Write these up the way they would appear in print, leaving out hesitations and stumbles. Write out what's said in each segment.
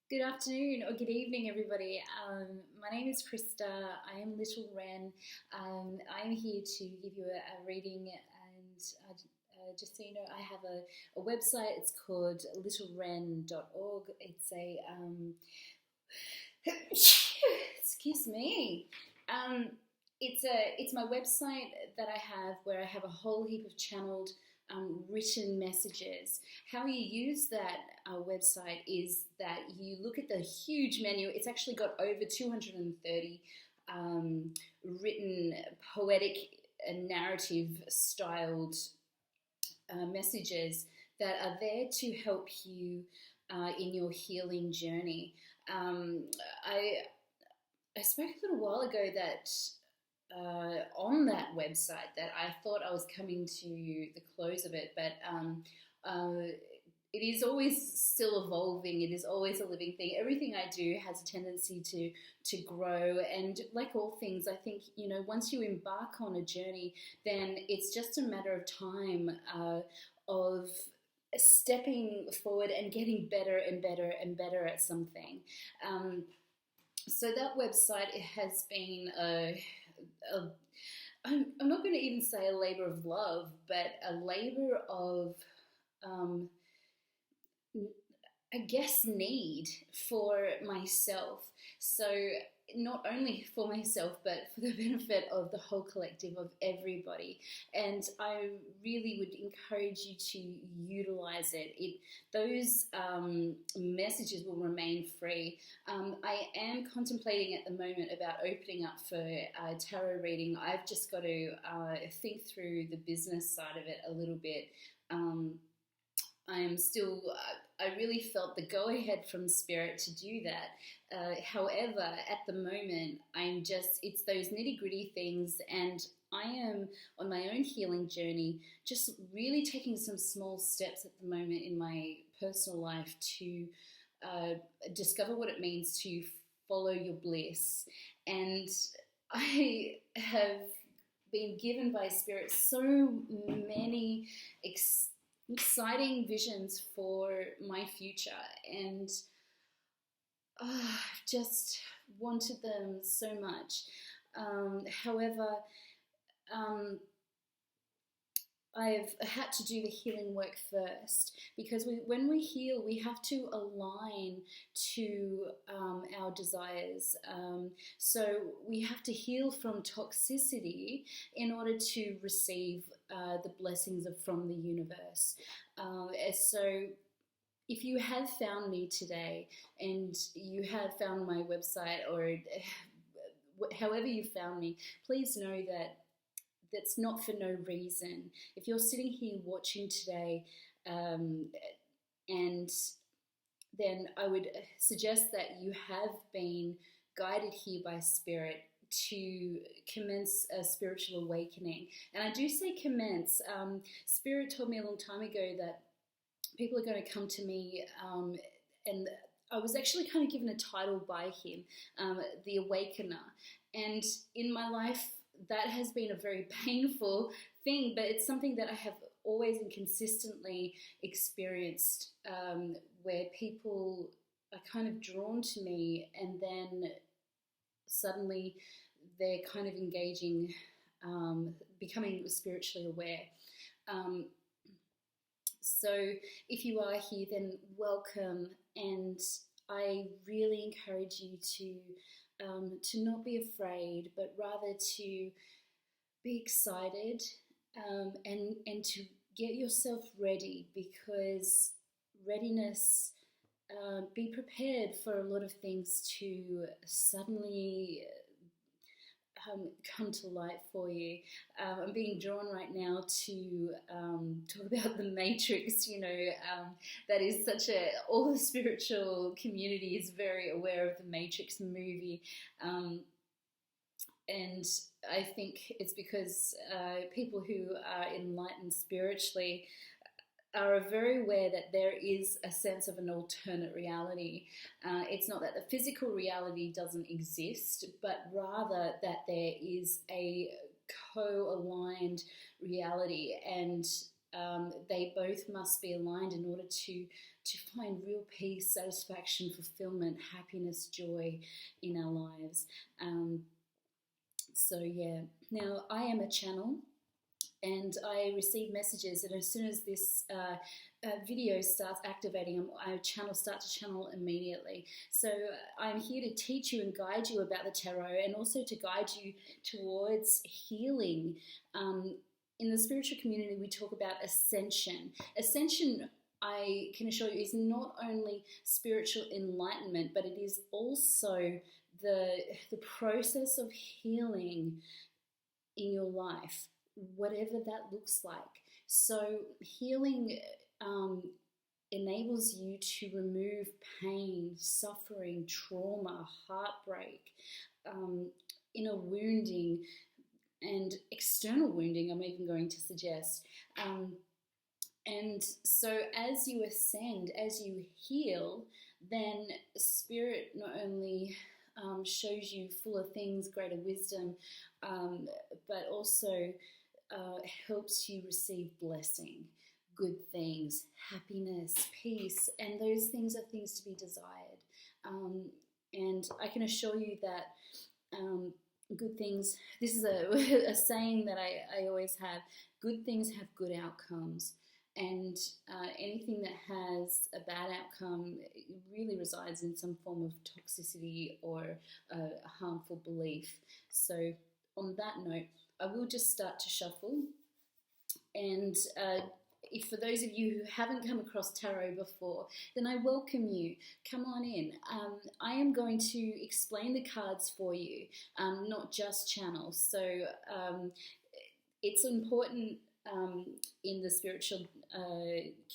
Good afternoon or good evening, everybody. My name is Krista. I am Little Wren. I'm here to give you a reading, and just so you know, I have a website. It's called littlewren.org. It's a excuse me. Um, it's my website that I have where I have a whole heap of channeled written messages. How you use that website is that you look at the huge menu. It's actually got over 230 written, poetic, narrative styled messages that are there to help you in your healing journey. Um, I, I spoke a little while ago that on that website that I thought I was coming to the close of it, but it is always still evolving. It is always a living thing. Everything I do has a tendency to grow, and like all things, I think once you embark on a journey, then it's just a matter of time of stepping forward and getting better and better and better at something. So that website, it has been a I'm not going to even say a labor of love, but a labor of, um, I guess, need for myself. So not only for myself, but for the benefit of the whole collective of everybody. And I really would encourage you to utilize it. Those messages will remain free. I am contemplating at the moment about opening up for tarot reading. I've just got to think through the business side of it a little bit. I'm still, I really felt the go ahead from Spirit to do that. However, at the moment, it's those nitty gritty things, and I am on my own healing journey, just really taking some small steps at the moment in my personal life to discover what it means to follow your bliss. And I have been given by Spirit so many exciting visions for my future, and I've just wanted them so much. However, I've had to do the healing work first, because when we heal, we have to align to our desires. So we have to heal from toxicity in order to receive the blessings from the universe. So if you have found me today and you have found my website, or however you found me, please know that that's not for no reason. If you're sitting here watching today, and then I would suggest that you have been guided here by Spirit to commence a spiritual awakening. And I do say commence. Spirit told me a long time ago that people are going to come to me, and I was actually kind of given a title by him, the Awakener. And in my life, that has been a very painful thing, but it's something that I have always and consistently experienced, where people are kind of drawn to me, and then suddenly they're kind of engaging, becoming spiritually aware. Um, so if you are here, then welcome, and I really encourage you to not be afraid, but rather to be excited, and to get yourself ready, because readiness, be prepared for a lot of things to suddenly come to light for you. I'm being drawn right now to talk about the Matrix. That is all the spiritual community is very aware of the Matrix movie. And I think it's because people who are enlightened spiritually are very aware that there is a sense of an alternate reality. It's not that the physical reality doesn't exist, but rather that there is a co-aligned reality, and they both must be aligned in order to to find real peace, satisfaction, fulfillment, happiness, joy in our lives. So yeah, now I am a channel, and I receive messages, and as soon as this video starts activating, I start to channel immediately. So I'm here to teach you and guide you about the tarot, and also to guide you towards healing. In the spiritual community, we talk about ascension. Ascension, I can assure you, is not only spiritual enlightenment, but it is also the process of healing in your life, whatever that looks like. So healing enables you to remove pain, suffering, trauma, heartbreak, inner wounding, and external wounding, I'm even going to suggest. And so as you ascend, as you heal, then Spirit not only shows you fuller things, greater wisdom, but also helps you receive blessing, good things, happiness, peace, and those things are things to be desired. And I can assure you that good things, this is a saying that I always have, good things have good outcomes. And anything that has a bad outcome really resides in some form of toxicity or a harmful belief. So on that note, I will just start to shuffle. And if for those of you who haven't come across tarot before, then I welcome you. Come on in. I am going to explain the cards for you, not just channel. So it's important in the spiritual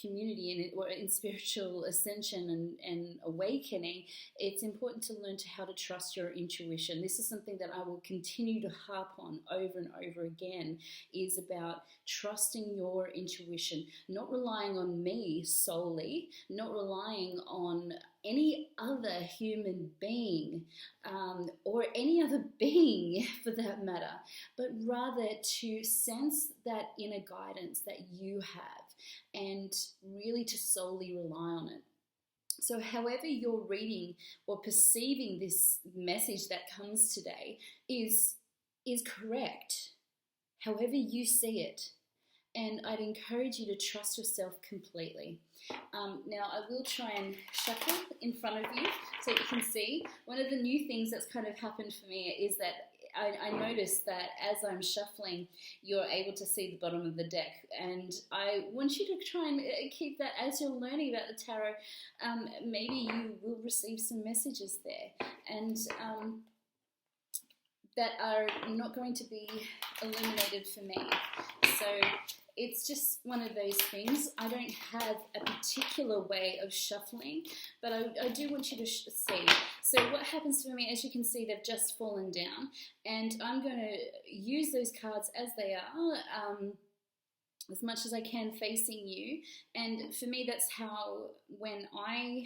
community or in spiritual ascension and awakening, it's important to learn how to trust your intuition. This is something that I will continue to harp on over and over again, is about trusting your intuition, not relying on me solely, not relying on any other human being or any other being for that matter, but rather to sense that inner guidance that you have and really to solely rely on it. So however you're reading or perceiving this message that comes today is correct, however you see it. And I'd encourage you to trust yourself completely. Now I will try and shuffle in front of you so you can see. One of the new things that's kind of happened for me is that I noticed that as I'm shuffling, you're able to see the bottom of the deck, and I want you to try and keep that as you're learning about the tarot. Maybe you will receive some messages there, and that are not going to be illuminated for me. So it's just one of those things. I don't have a particular way of shuffling, but I do want you to see. So what happens for me, as you can see, they've just fallen down, and I'm going to use those cards as they are, as much as I can facing you. And for me, that's how, when I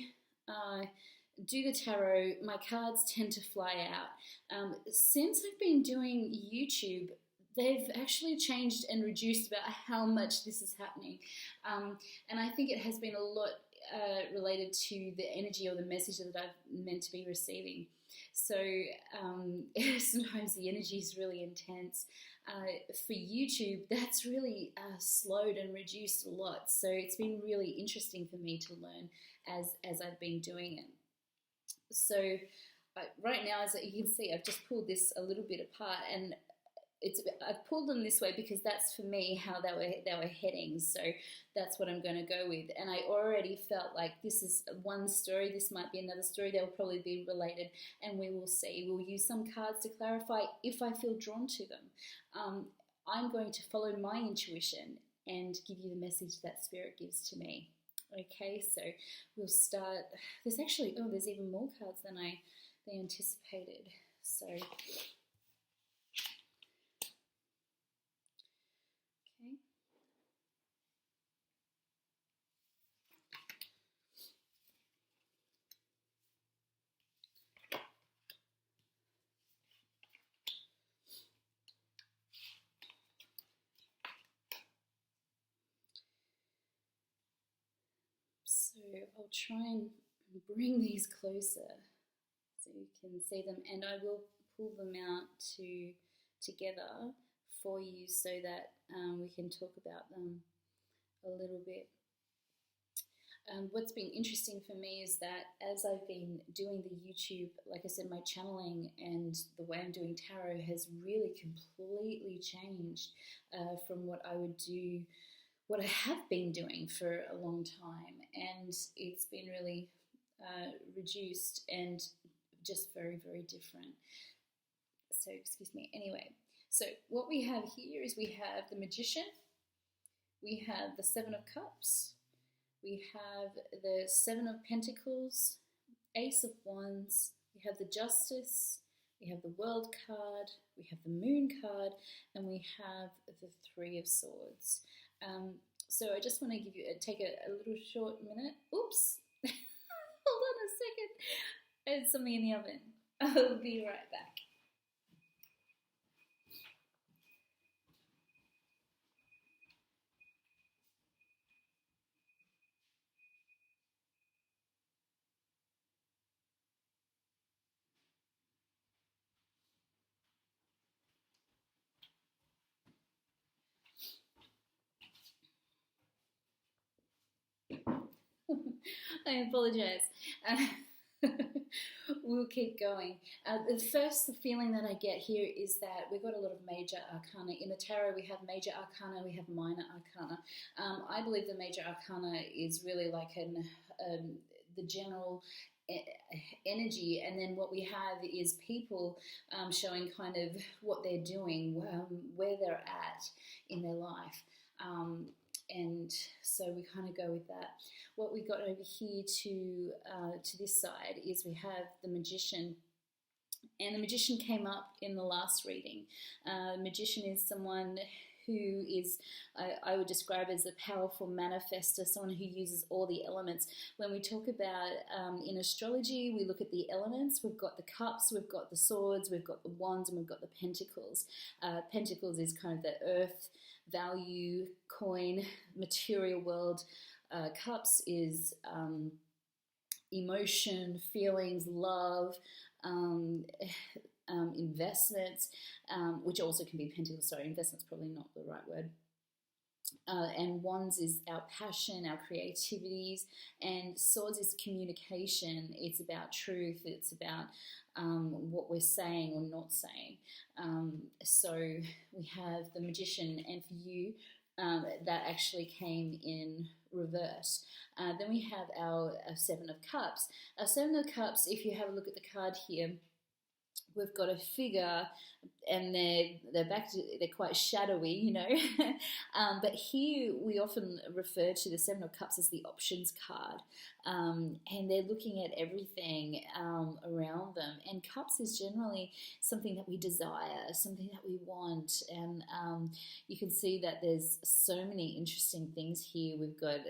do the tarot, my cards tend to fly out. Since I've been doing YouTube, they've actually changed and reduced about how much this is happening. And I think it has been a lot related to the energy or the message that I've meant to be receiving. So sometimes the energy is really intense. For YouTube, that's really slowed and reduced a lot. So it's been really interesting for me to learn as I've been doing it. So right now, as you can see, I've just pulled this a little bit apart, and I've pulled them this way because that's for me how they were heading. So that's what I'm going to go with. And I already felt like this is one story, this might be another story, they'll probably be related, and we will see. We'll use some cards to clarify if I feel drawn to them. I'm going to follow my intuition and give you the message that Spirit gives to me. Okay, so we'll start. There's actually, there's even more cards than I anticipated. So, okay. So I'll try and bring these closer so you can see them, and I will pull them out together for you so that we can talk about them a little bit. What's been interesting for me is that as I've been doing the YouTube, like I said, my channeling and the way I'm doing tarot has really completely changed from what I would do, what I have been doing for a long time, and it's been really reduced and just very, very different. So, excuse me. Anyway, so what we have here is we have the Magician, we have the Seven of Cups, we have the Seven of Pentacles, Ace of Wands, we have the Justice, we have the World card, we have the Moon card, and we have the Three of Swords. So I just want to give you take a little short minute. Oops, hold on a second. There's something in the oven. I'll be right back. I apologize. We'll keep going. The first feeling that I get here is that we've got a lot of major arcana. In the tarot, we have major arcana, we have minor arcana. I believe the major arcana is really like the general energy, and then what we have is people showing kind of what they're doing, where they're at in their life. And so we kind of go with that. What we got over here to this side is we have the Magician, and the Magician came up in the last reading. Magician is someone who is, I would describe as a powerful manifester, someone who uses all the elements. When we talk about in astrology, we look at the elements. We've got the cups, we've got the swords, we've got the wands, and we've got the pentacles. Pentacles is kind of the earth, value, coin, material world. Cups is emotion, feelings, love, investments, which also can be pentacles. Sorry, investments probably not the right word. And wands is our passion, our creativities, and swords is communication. It's about truth. It's about what we're saying or not saying. So we have the Magician, and for you, that actually came in reverse. Then we have our Seven of Cups. Our Seven of Cups, if you have a look at the card here, we've got a figure, and they're quite shadowy, you know. But here we often refer to the Seven of Cups as the options card, and they're looking at everything around them. And cups is generally something that we desire, something that we want, and you can see that there's so many interesting things here. We've got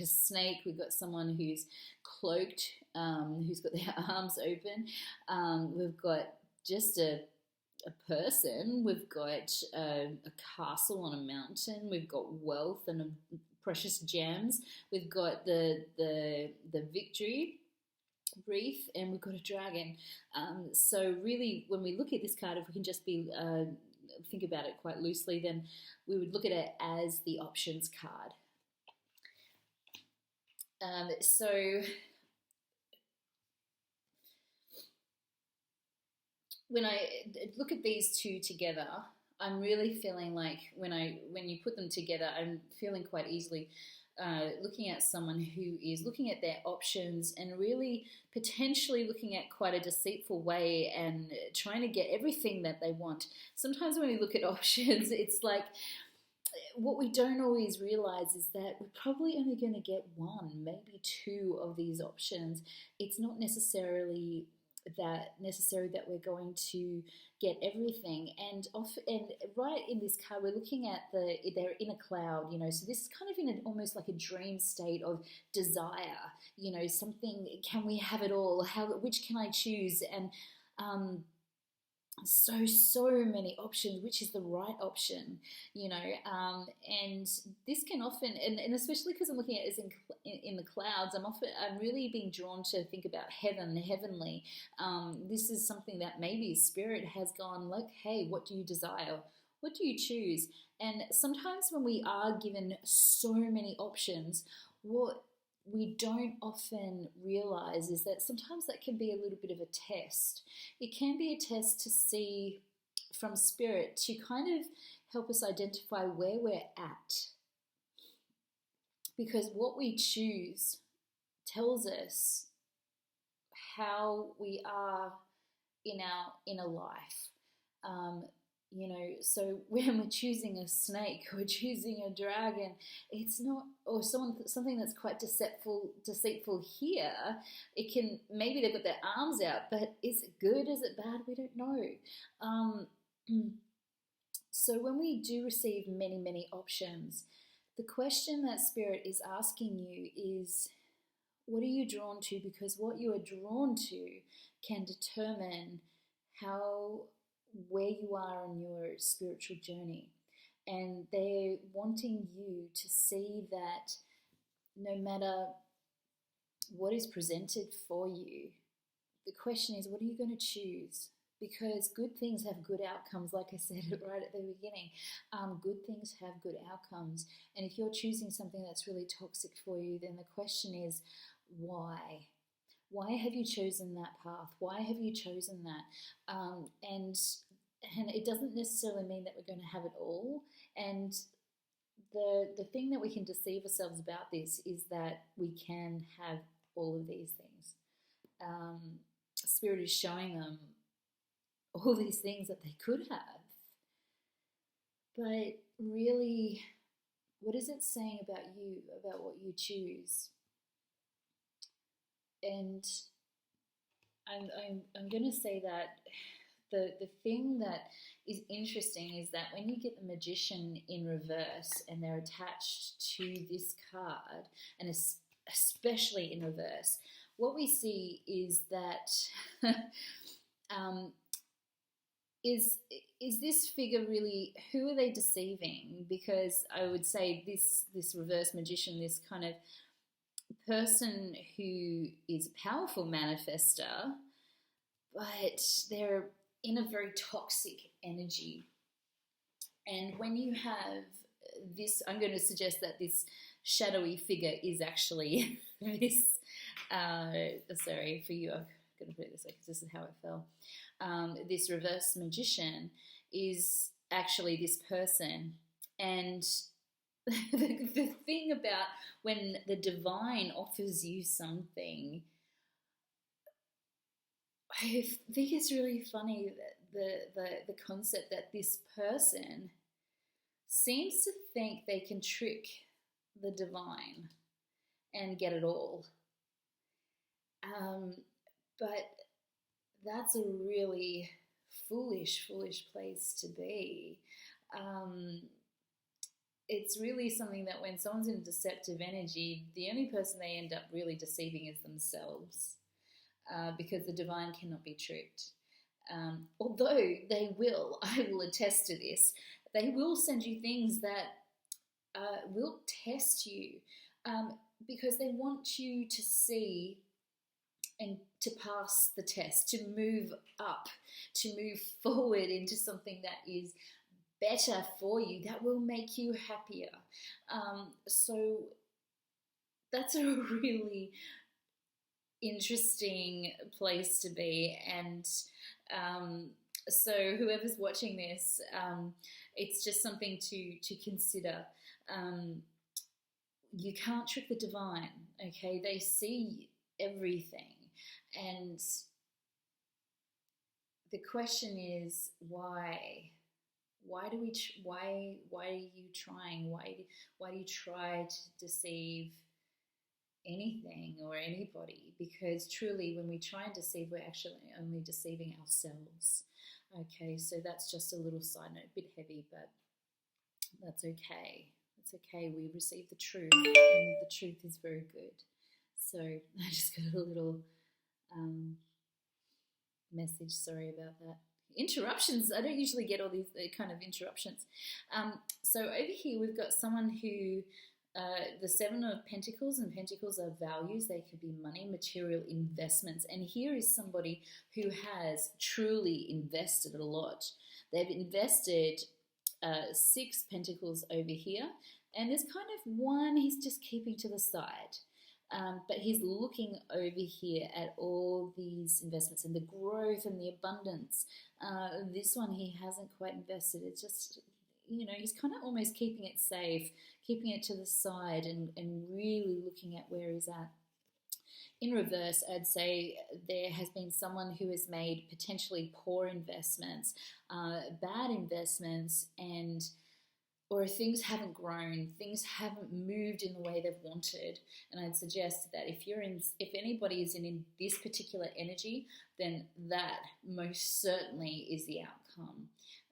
a snake. We've got someone who's cloaked, who's got their arms open. We've got just a person. We've got a castle on a mountain. We've got wealth and precious gems. We've got the victory wreath, and we've got a dragon. So really, when we look at this card, if we can just be think about it quite loosely, then we would look at it as the options card. So when I look at these two together, I'm really feeling like when you put them together, I'm feeling quite easily looking at someone who is looking at their options and really potentially looking at quite a deceitful way and trying to get everything that they want. Sometimes when we look at options, it's like what we don't always realize is that we're probably only going to get one, maybe two of these options. It's not necessary that we're going to get everything. And right in this card, we're looking at they're in a cloud, you know. So this is kind of in almost like a dream state of desire, you know. Something, can we have it all? Which can I choose? And so many options. Which is the right option, you know? And this can often, and especially because I'm looking at it as in the clouds, I'm really being drawn to think about heaven, the heavenly. This is something that maybe spirit has gone like, hey, what do you desire? What do you choose? And sometimes when we are given so many options, what we don't often realize is that sometimes that can be a little bit of a test. It can be a test to see from spirit to kind of help us identify where we're at. Because what we choose tells us how we are in our inner life. You know, so when we're choosing a snake or choosing a dragon, it's not, or something that's quite deceitful here. It can, maybe they've got their arms out, but is it good? Is it bad? We don't know. So when we do receive many options, the question that Spirit is asking you is, what are you drawn to? Because what you are drawn to can determine where you are on your spiritual journey. And they're wanting you to see that no matter what is presented for you, the question is, what are you going to choose? Because good things have good outcomes, like I said right at the beginning. Good things have good outcomes. And if you're choosing something that's really toxic for you, then the question is, why? Why have you chosen that path? Why have you chosen that? And it doesn't necessarily mean that we're going to have it all. And the thing that we can deceive ourselves about this is that we can have all of these things. Spirit is showing them all these things that they could have. But really, what is it saying about you, about what you choose? And I'm going to say that the thing that is interesting is that when you get the Magician in reverse and they're attached to this card, and especially in reverse, what we see is that is this figure really, who are they deceiving? Because I would say this reverse magician, this kind of person who is a powerful manifester, but they're in a very toxic energy. And when you have this, I'm going to suggest that this shadowy figure is actually this, sorry for you, I'm going to put it this way because this is how it fell. This reverse magician is actually this person. And the thing about when the divine offers you something, I think it's really funny that the concept that this person seems to think they can trick the divine and get it all. But that's a really foolish place to be. It's really something that when someone's in deceptive energy, the only person they end up really deceiving is themselves, because the divine cannot be tricked. Although they will, I will attest to this, they will send you things that will test you, because they want you to see and to pass the test, to move up, to move forward into something that is better for you, that will make you happier. So that's a really interesting place to be. And so whoever's watching this, it's just something to consider. You can't trick the divine, okay? They see everything. And the question is, why? Why are you trying? Why do you try to deceive anything or anybody? Because truly, when we try and deceive, we're actually only deceiving ourselves. Okay, so that's just a little side note, a bit heavy, but that's okay. It's okay. We receive the truth, and the truth is very good. So I just got a little message. Sorry about that. interruptions. I don't usually get all these kind of interruptions. So over here we've got someone who, the Seven of Pentacles, and Pentacles are values. They could be money, material, investments. And here is somebody who has truly invested a lot. They've invested 6 Pentacles over here. And there's kind of one he's just keeping to the side. But he's looking over here at all these investments and the growth and the abundance. This one he hasn't quite invested. It's just, you know, he's kind of almost keeping it safe, keeping it to the side, and really looking at where he's at. In reverse, I'd say there has been someone who has made potentially poor investments, bad investments, or things haven't grown, things haven't moved in the way they've wanted. And I'd suggest that if anybody is in this particular energy, then that most certainly is the outcome.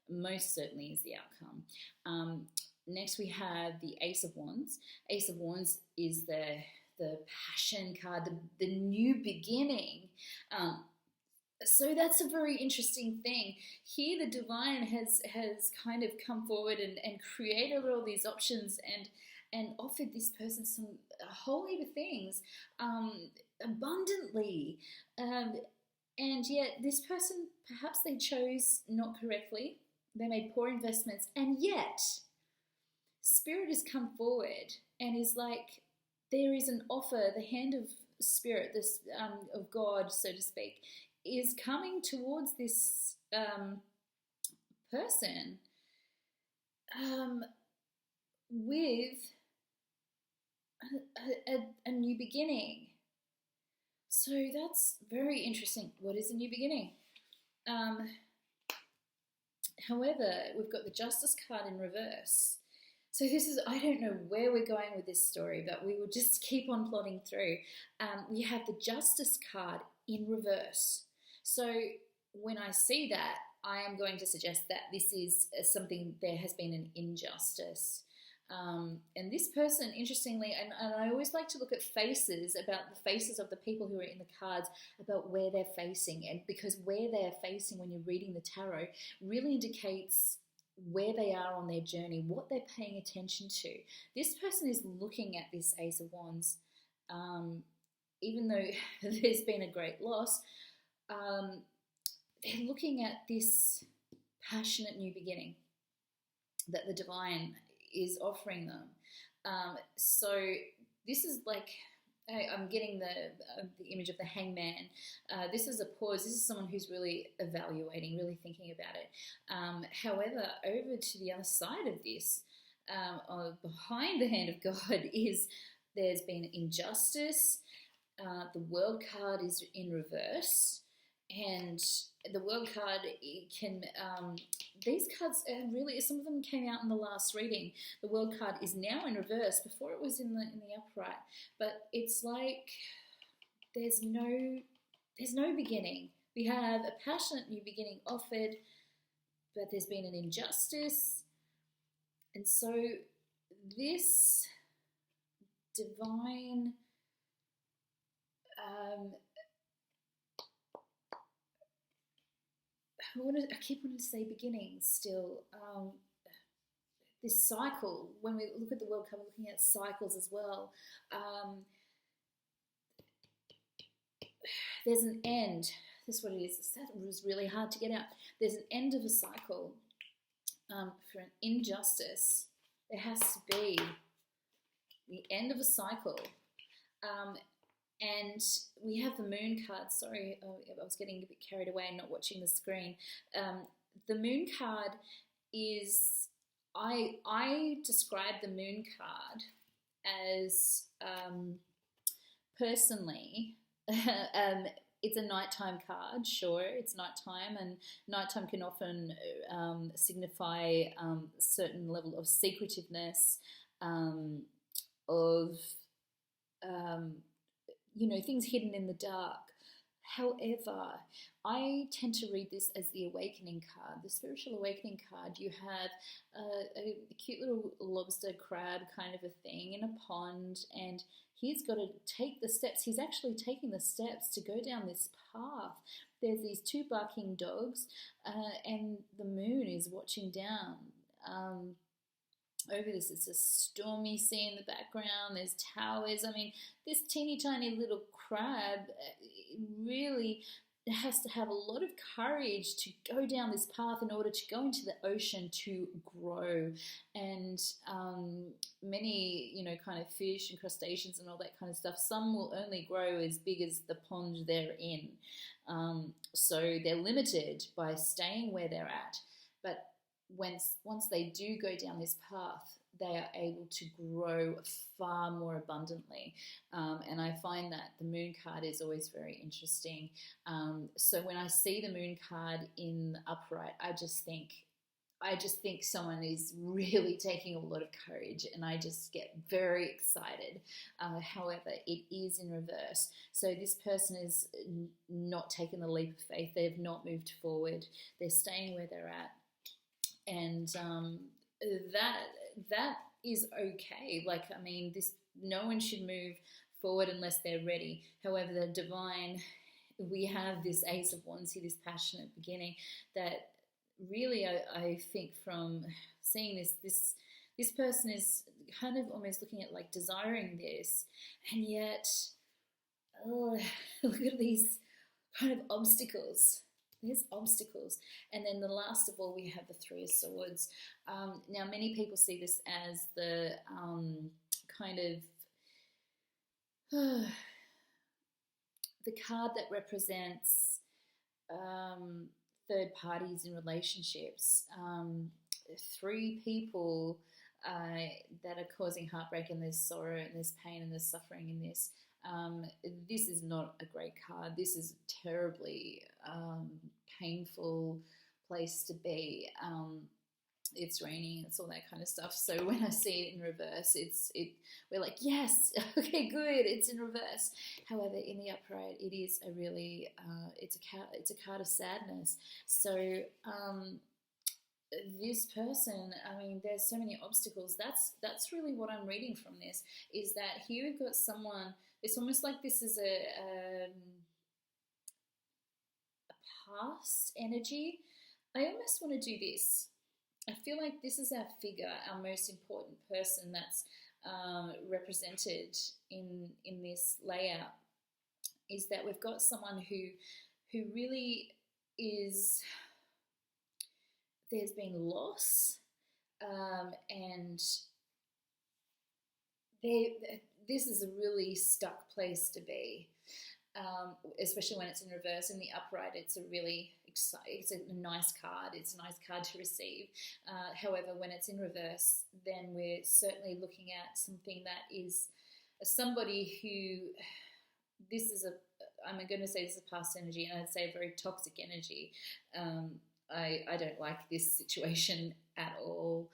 Most certainly is the outcome. Next we have the Ace of Wands. Ace of Wands is the passion card, the new beginning. So that's a very interesting thing. Here the divine has kind of come forward and created all these options and offered this person some a whole heap of things abundantly. And yet this person, perhaps they chose not correctly. They made poor investments. And yet Spirit has come forward and is like, there is an offer. The hand of Spirit, this of God, so to speak, is coming towards this person with a new beginning. So that's very interesting. What is a new beginning? However, we've got the Justice card in reverse. So this is, I don't know where we're going with this story, but we will just keep on plodding through. We have the Justice card in reverse. So when I see that, I am going to suggest that this is something, there has been an injustice. And this person, interestingly, and I always like to look at faces, about the faces of the people who are in the cards, about where they're facing. And because where they're facing when you're reading the tarot really indicates where they are on their journey, what they're paying attention to. This person is looking at this Ace of Wands, even though there's been a great loss. They're looking at this passionate new beginning that the divine is offering them. So this is like, I'm getting the image of the hangman. This is a pause. This is someone who's really evaluating, really thinking about it. However, over to the other side of this, behind the hand of God, is there's been injustice. The World card is in reverse. And the World card, it can, these cards really, some of them came out in the last reading. The World card is now in reverse. Before it was in the upright, but it's like there's no beginning. We have a passionate new beginning offered, but there's been an injustice, and so this divine. I keep wanting to say beginning still. This cycle, when we look at the World Cup, we're looking at cycles as well. There's an end. This is what it is. That was really hard to get out. There's an end of a cycle. For an injustice, there has to be the end of a cycle. And we have the Moon card. Sorry, I was getting a bit carried away and not watching the screen. The Moon card is, I describe the Moon card as, personally, it's a nighttime card. Sure, it's nighttime, and nighttime can often signify a certain level of secretiveness, of things hidden in the dark. However, I tend to read this as the Awakening card, the Spiritual Awakening card. You have a cute little lobster crab kind of a thing in a pond, and he's got to take the steps. He's actually taking the steps to go down this path. There's these two barking dogs, and the moon is watching down. Over this, it's a stormy sea in the background. There's towers. I mean, this teeny tiny little crab really has to have a lot of courage to go down this path in order to go into the ocean to grow. And many, kind of fish and crustaceans and all that kind of stuff, some will only grow as big as the pond they're in. So they're limited by staying where they're at. But once they do go down this path, they are able to grow far more abundantly. And I find that the moon card is always very interesting. So when I see the moon card in the upright, I just think someone is really taking a lot of courage, and I just get very excited. However, it is in reverse. So this person is not taking the leap of faith. They have not moved forward. They're staying where they're at. And that is okay. Like, I mean, no one should move forward unless they're ready. However, the divine, we have this Ace of Wands here, this passionate beginning, that really I think from seeing this person is kind of almost looking at like desiring this, and yet, oh, look at these kind of obstacles. There's obstacles. And then the last of all, we have the Three of Swords. Now, many people see this as the kind of the card that represents third parties in relationships. Three people that are causing heartbreak, and there's sorrow and there's pain and there's suffering in this. This is not a great card. This is a terribly painful place to be. It's raining, it's all that kind of stuff. So when I see it in reverse, we're like, yes, okay, good, it's in reverse. However, in the upright, it is a really it's a card of sadness. So this person, I mean, there's so many obstacles. That's really what I'm reading from this, is that here we've got someone. It's almost like this is a past energy. I almost want to do this. I feel like this is our figure, our most important person that's represented in this layout, is that we've got someone who really is, there's been loss, and this is a really stuck place to be, especially when it's in reverse. In the upright, it's it's a nice card. It's a nice card to receive. However, when it's in reverse, then we're certainly looking at something that is somebody who, I'm going to say this is a past energy, and I'd say a very toxic energy. I don't like this situation at all.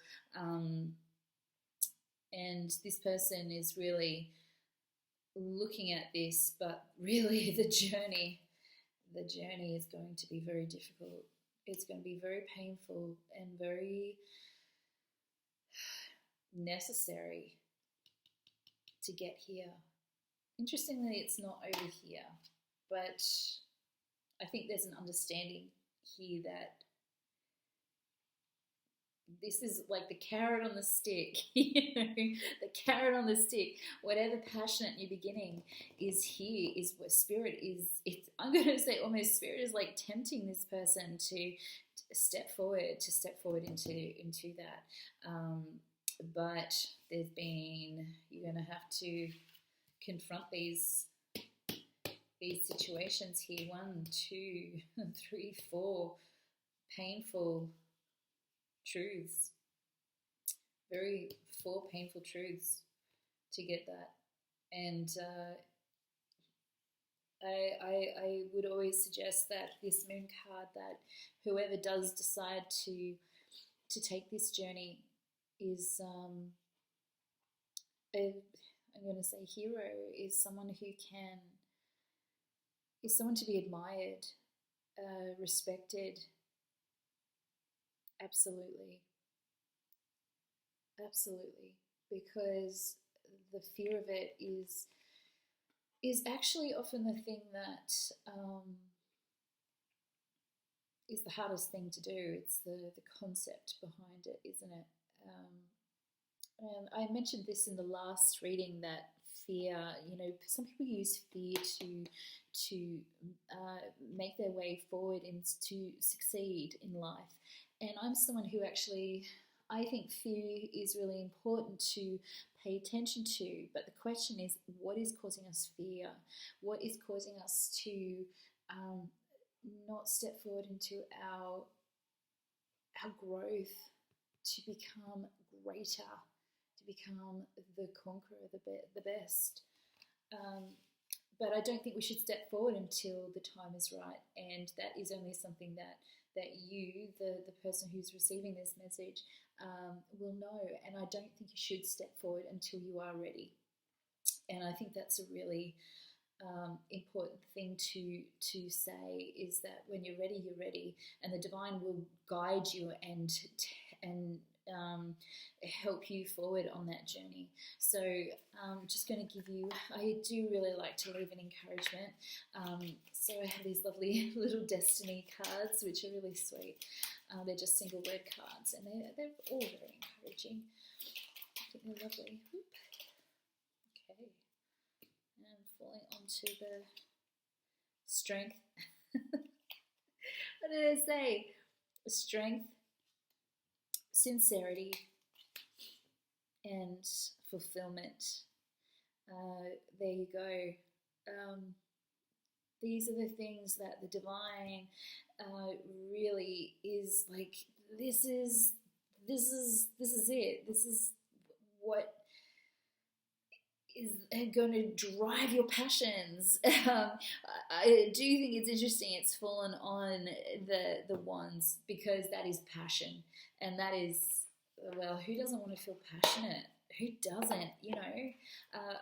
And this person is really looking at this, but really the journey is going to be very difficult. It's going to be very painful and very necessary to get here. Interestingly, it's not over here, but I think there's an understanding here that this is like the carrot on the stick, the carrot on the stick. Whatever passionate new beginning is here is what spirit is. I'm going to say almost spirit is like tempting this person to step forward into that. But you're going to have to confront these situations here. 1, 2, 3, 4 painful truths, 4 painful truths to get that. And I would always suggest that this moon card, that whoever does decide to take this journey is I'm going to say hero, is someone to be admired, respected. Absolutely, because the fear of it is is actually often the thing that is the hardest thing to do. It's the concept behind it, isn't it? And I mentioned this in the last reading that fear, some people use fear to make their way forward and to succeed in life. And I'm someone who actually, I think fear is really important to pay attention to. But the question is, what is causing us fear? What is causing us to not step forward into our growth, to become greater, to become the conqueror, the best. But I don't think we should step forward until the time is right, and that is only something that you, the person who's receiving this message, will know. And I don't think you should step forward until you are ready. And I think that's a really important thing to say, is that when you're ready, and the divine will guide you and help you forward on that journey. So I'm just going to give you, I do really like to leave an encouragement. So I have these lovely little destiny cards, which are really sweet. They're just single word cards, and they're all very encouraging. I think they're lovely. Okay. And falling onto the strength. What did I say? Strength, sincerity, and fulfillment. There you go. These are the things that the divine really is like. This is it. This is what is going to drive your passions. I do think it's interesting it's fallen on the wands, because that is passion, and that is, well, who doesn't want to feel passionate? Who doesn't,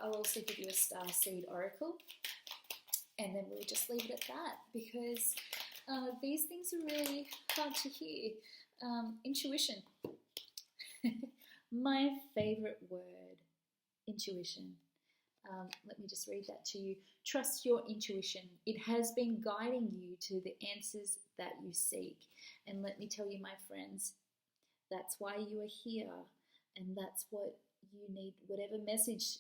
I'll also give you a star seed oracle, and then we'll just leave it at that, because these things are really hard to hear. Intuition. My favorite word, intuition. Let me just read that to you. Trust your intuition. It has been guiding you to the answers that you seek. And let me tell you, my friends, that's why you are here, and that's what you need. Whatever message,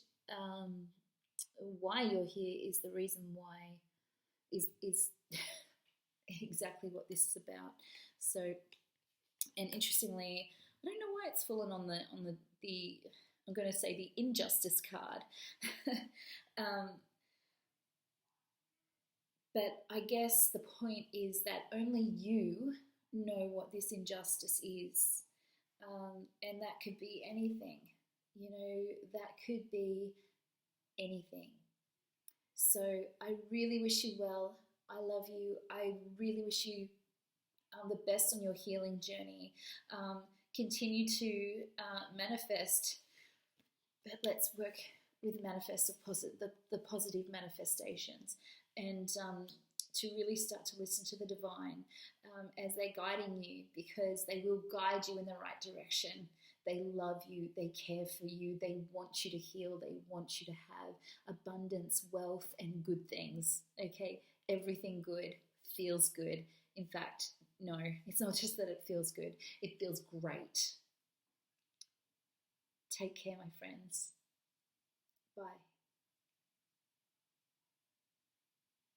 why you're here is the reason why, is exactly what this is about. So, and interestingly, I don't know why it's fallen on the I'm going to say the injustice card. But I guess the point is that only you know what this injustice is. And that could be anything. That could be anything. So I really wish you well. I love you. I really wish you the best on your healing journey. Continue to manifest. But let's work with the positive manifestations, and to really start to listen to the divine as they're guiding you, because they will guide you in the right direction. They love you, they care for you, they want you to heal, they want you to have abundance, wealth, and good things. Okay, everything good feels good. In fact, no, it's not just that it feels good, it feels great. Take care, my friends. Bye.